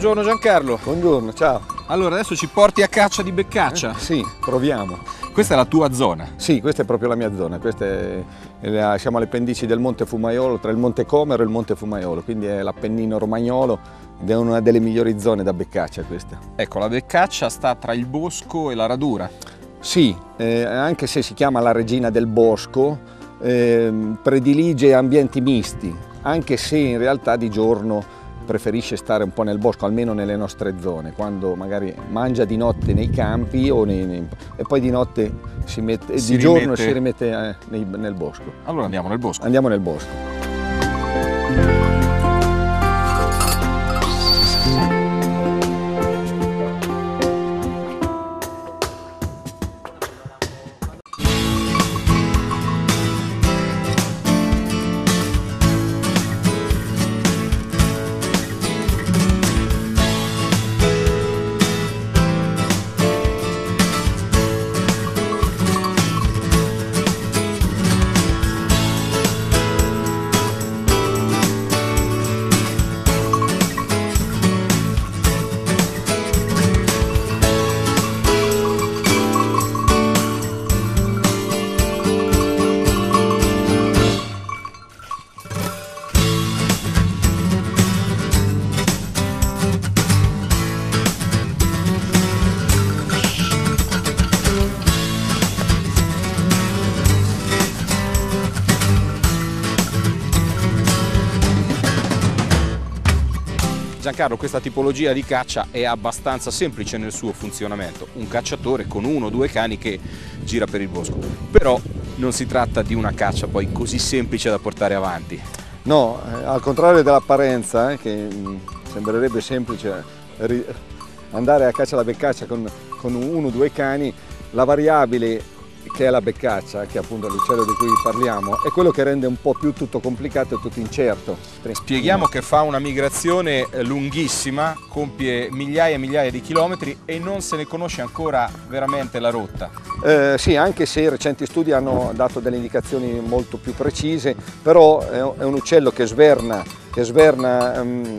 Buongiorno Giancarlo. Buongiorno, ciao. Allora, adesso ci porti a caccia di beccaccia? Sì, proviamo. Questa è la tua zona? Sì, questa è proprio la mia zona. Siamo alle pendici del Monte Fumaiolo, tra il Monte Comero e il Monte Fumaiolo, quindi è l'Appennino romagnolo ed è una delle migliori zone da beccaccia questa. Ecco, la beccaccia sta tra il bosco e la radura. Sì, anche se si chiama la regina del bosco, predilige ambienti misti, anche se in realtà di giorno preferisce stare un po' nel bosco, almeno nelle nostre zone, quando magari mangia di notte nei campi e poi di notte giorno si rimette nel bosco. Allora andiamo nel bosco. Andiamo nel bosco. Giancarlo, questa tipologia di caccia è abbastanza semplice nel suo funzionamento. Un cacciatore con 1 o 2 cani che gira per il bosco. Però non si tratta di una caccia poi così semplice da portare avanti. No, al contrario dell'apparenza, che sembrerebbe semplice andare a caccia alla beccaccia con 1 o 2 cani, la variabile che è la beccaccia, che è appunto l'uccello di cui parliamo, è quello che rende un po' più tutto complicato e tutto incerto. Spieghiamo che fa una migrazione lunghissima, compie migliaia e migliaia di chilometri e non se ne conosce ancora veramente la rotta. Sì, anche se i recenti studi hanno dato delle indicazioni molto più precise, però è un uccello che sverna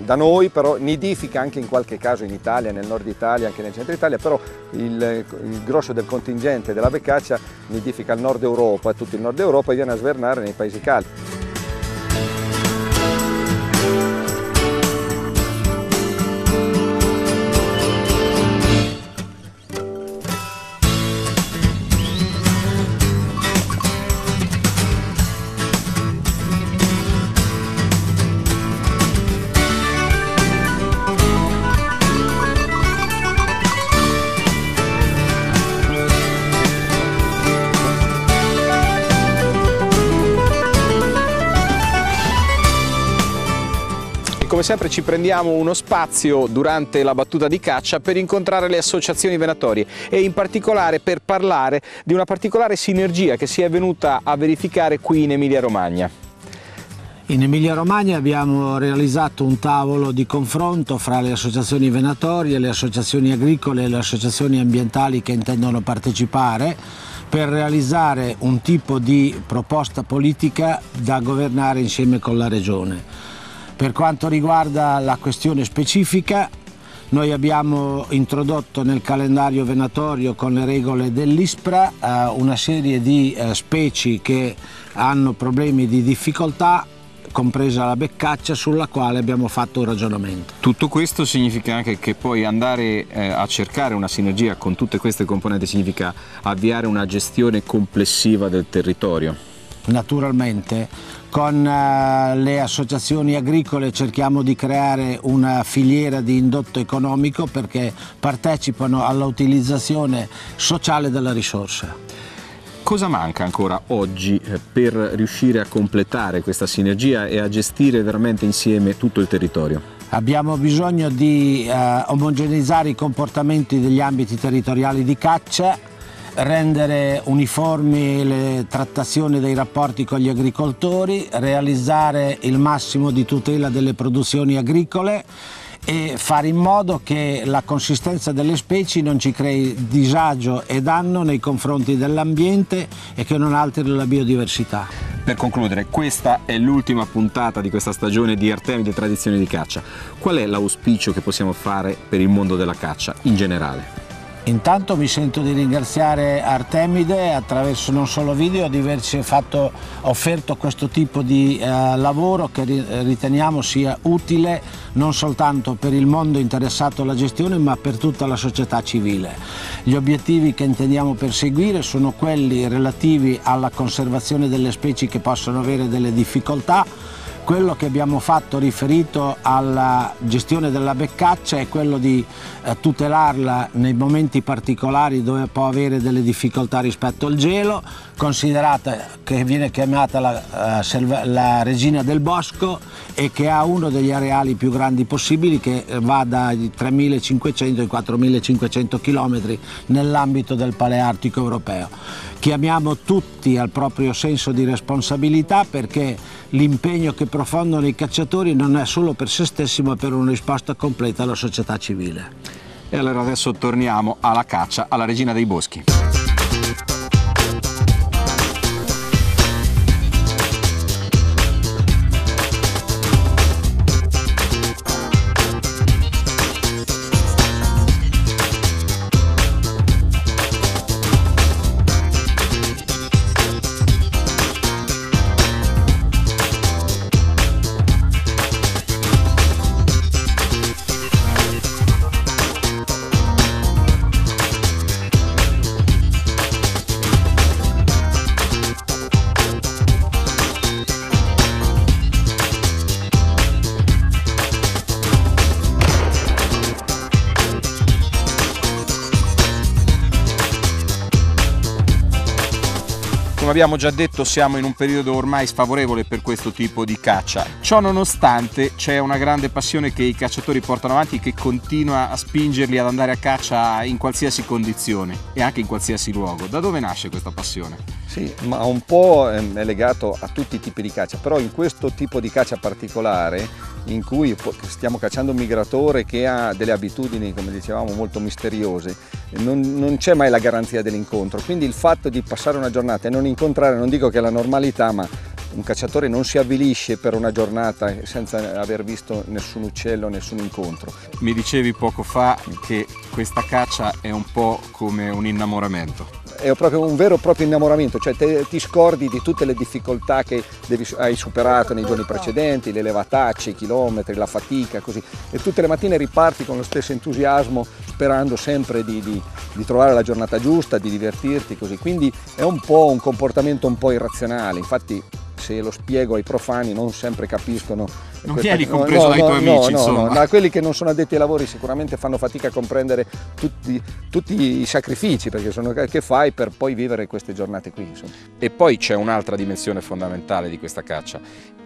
da noi, però nidifica anche in qualche caso in Italia, nel nord Italia, anche nel centro Italia, però il grosso del contingente della beccaccia nidifica al nord Europa, tutto il nord Europa, e viene a svernare nei paesi caldi. Come sempre ci prendiamo uno spazio durante la battuta di caccia per incontrare le associazioni venatorie e in particolare per parlare di una particolare sinergia che si è venuta a verificare qui in Emilia-Romagna. In Emilia-Romagna abbiamo realizzato un tavolo di confronto fra le associazioni venatorie, le associazioni agricole e le associazioni ambientali che intendono partecipare per realizzare un tipo di proposta politica da governare insieme con la Regione. Per quanto riguarda la questione specifica, noi abbiamo introdotto nel calendario venatorio con le regole dell'ISPRA una serie di specie che hanno problemi di difficoltà, compresa la beccaccia, sulla quale abbiamo fatto un ragionamento. Tutto questo significa anche che poi andare a cercare una sinergia con tutte queste componenti significa avviare una gestione complessiva del territorio. Naturalmente con le associazioni agricole cerchiamo di creare una filiera di indotto economico perché partecipano all'utilizzazione sociale della risorsa. Cosa manca ancora oggi per riuscire a completare questa sinergia e a gestire veramente insieme tutto il territorio? Abbiamo bisogno di omogeneizzare i comportamenti degli ambiti territoriali di caccia, rendere uniformi le trattazioni dei rapporti con gli agricoltori, realizzare il massimo di tutela delle produzioni agricole e fare in modo che la consistenza delle specie non ci crei disagio e danno nei confronti dell'ambiente e che non alteri la biodiversità. Per concludere, questa è l'ultima puntata di questa stagione di Artemide Tradizioni di Caccia. Qual è l'auspicio che possiamo fare per il mondo della caccia in generale? Intanto mi sento di ringraziare Artemide attraverso non solo video di averci offerto questo tipo di lavoro che riteniamo sia utile non soltanto per il mondo interessato alla gestione ma per tutta la società civile. Gli obiettivi che intendiamo perseguire sono quelli relativi alla conservazione delle specie che possono avere delle difficoltà. Quello che abbiamo fatto riferito alla gestione della beccaccia è quello di tutelarla nei momenti particolari dove può avere delle difficoltà rispetto al gelo, considerata che viene chiamata la regina del bosco e che ha uno degli areali più grandi possibili, che va dai 3.500 ai 4.500 km nell'ambito del Paleartico europeo. Chiamiamo tutti al proprio senso di responsabilità, perché l'impegno che profondono i cacciatori non è solo per se stessi ma per una risposta completa alla società civile. E allora adesso torniamo alla caccia alla regina dei boschi. Come abbiamo già detto, siamo in un periodo ormai sfavorevole per questo tipo di caccia. Ciò nonostante c'è una grande passione che i cacciatori portano avanti, che continua a spingerli ad andare a caccia in qualsiasi condizione e anche in qualsiasi luogo. Da dove nasce questa passione? Sì, ma un po' è legato a tutti i tipi di caccia, però in questo tipo di caccia particolare, in cui stiamo cacciando un migratore che ha delle abitudini, come dicevamo, molto misteriose, non c'è mai la garanzia dell'incontro, quindi il fatto di passare una giornata e non incontrare, non dico che è la normalità, ma un cacciatore non si avvilisce per una giornata senza aver visto nessun uccello, nessun incontro. Mi dicevi poco fa che questa caccia è un po' come un innamoramento. È proprio un vero e proprio innamoramento, cioè ti scordi di tutte le difficoltà che hai superato nei giorni precedenti, le levatacce, i chilometri, la fatica, così, e tutte le mattine riparti con lo stesso entusiasmo, sperando sempre di trovare la giornata giusta, di divertirti, così. Quindi è un po' un comportamento un po' irrazionale, infatti se lo spiego ai profani non sempre capiscono. Non vieni compreso dai tuoi amici, insomma. No, quelli che non sono addetti ai lavori sicuramente fanno fatica a comprendere tutti i sacrifici che fai per poi vivere queste giornate qui, insomma. E poi c'è un'altra dimensione fondamentale di questa caccia,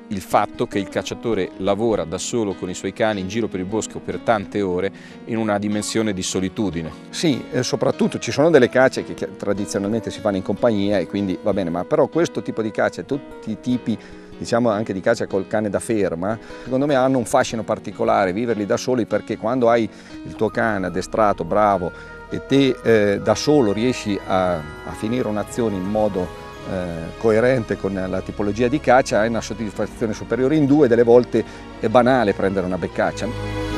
il fatto che il cacciatore lavora da solo con i suoi cani in giro per il bosco per tante ore in una dimensione di solitudine. Sì, soprattutto ci sono delle cacce che tradizionalmente si fanno in compagnia e quindi va bene, ma però questo tipo di caccia, tutti i tipi, diciamo anche di caccia col cane da ferma, secondo me hanno un fascino particolare viverli da soli, perché quando hai il tuo cane addestrato, bravo, e te da solo riesci a finire un'azione in modo coerente con la tipologia di caccia, hai una soddisfazione superiore. In due delle volte è banale prendere una beccaccia.